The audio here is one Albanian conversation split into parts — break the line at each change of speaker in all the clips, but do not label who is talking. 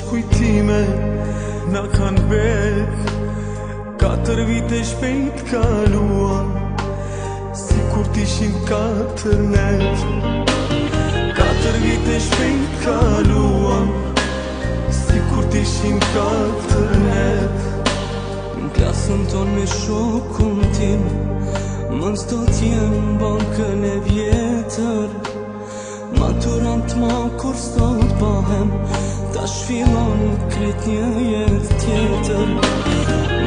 kujtime na kanë bek. 4 vite shpejt kaluan, si kur t'ishin 4 net. 4 vite shpejt kaluan, si kur t'ishin 4 net.
Në klasën ton me shokun tim, mës do t'jem bankën e vjetër. Maturant ma kur sot bahem, tash fillon krejt një jet tjetër.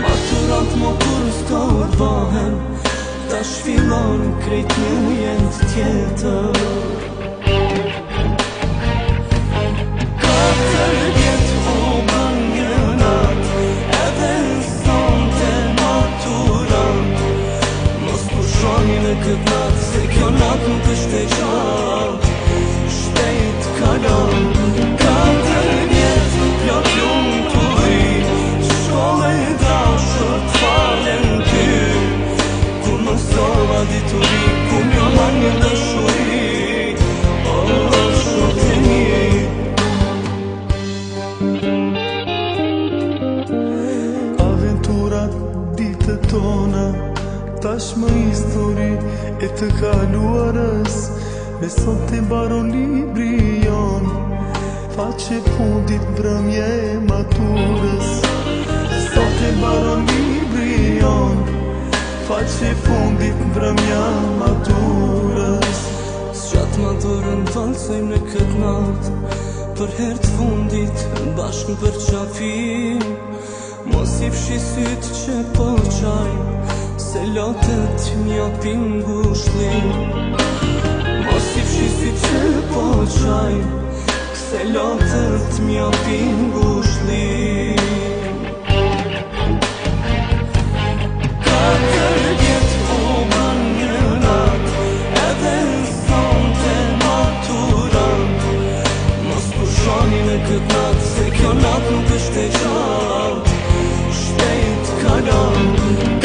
Maturant ma kur sot bahem, tash fillon krejt një jet tjetër. 4 vjet u bën një nat, edhe sonte maturant. Mos pushoni në këtë nat, se kjo nat nuk është e gjatë, shpejt kalon. 4 vjet plot lumë të ri, shkollë e dashur t'falen ty. Ku mësova dituri, ku mjo man një dashuri, shumë të një.
Aventurat ditët tona, tashmë histori e të kaluarës. Me sot e mbaron libri jon, faqe fundit mbrëmje e maturës. Sot e mbaron libri jon, faqe fundit mbrëmja maturës.
S'gjatë maturën valsojmë në këtë natë, për herë të fundit bashkë për qafim. Mos i fshi sytë që po qaj, se lotët m'japin ngushëllim. Mos i fshi sytë që po qaj, se lotët m'japin ngushëllim. 4 vjet u bën një nat, edhe sonte maturant. Mos pushoni në këtë nat, se kjo nat nuk është e gjatë, shpejt kalon.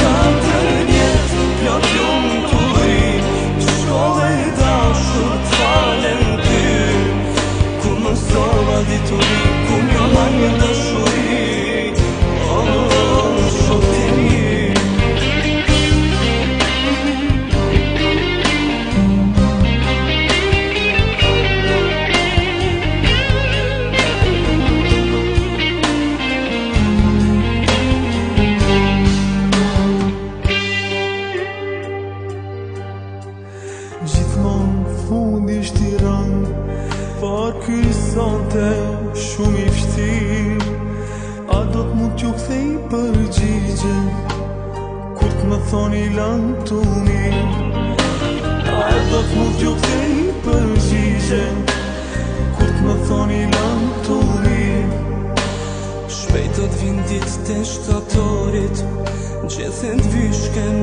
4 vjet plot lumë të ri, shkollë e dashur t'falen ty. Ku mësova dituri, ku mjo man një dashuri, shumë të një.
Gjithmon fundi ishti rënd, por ky sonte shumë i vështirë. A do t'mu t'ju kthej përgjigje, kur t'më thoni lan të mirë. A do t'mu t'ju kthej përgjigje, kur t'më thoni lan të mirë.
Shpejt do t'vin dit të shtatorit, gjethen t'vyshken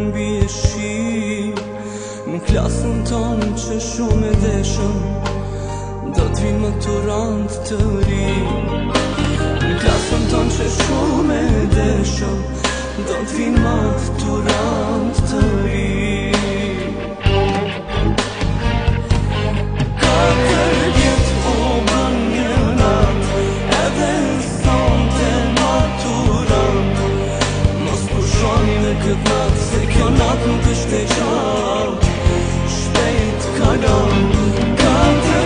mbi e shi. Në klasën tonë që shumë e deshëm, do t'vin maturant të ri. Në klasën tonë që shumë e deshëm, do t'vin maturant të ri. 4 vjet u bën një nat, edhe sonte maturant. Mos pushoni në këtë nat, se kjo nat nuk është e gjatë, shpejt kalon. 4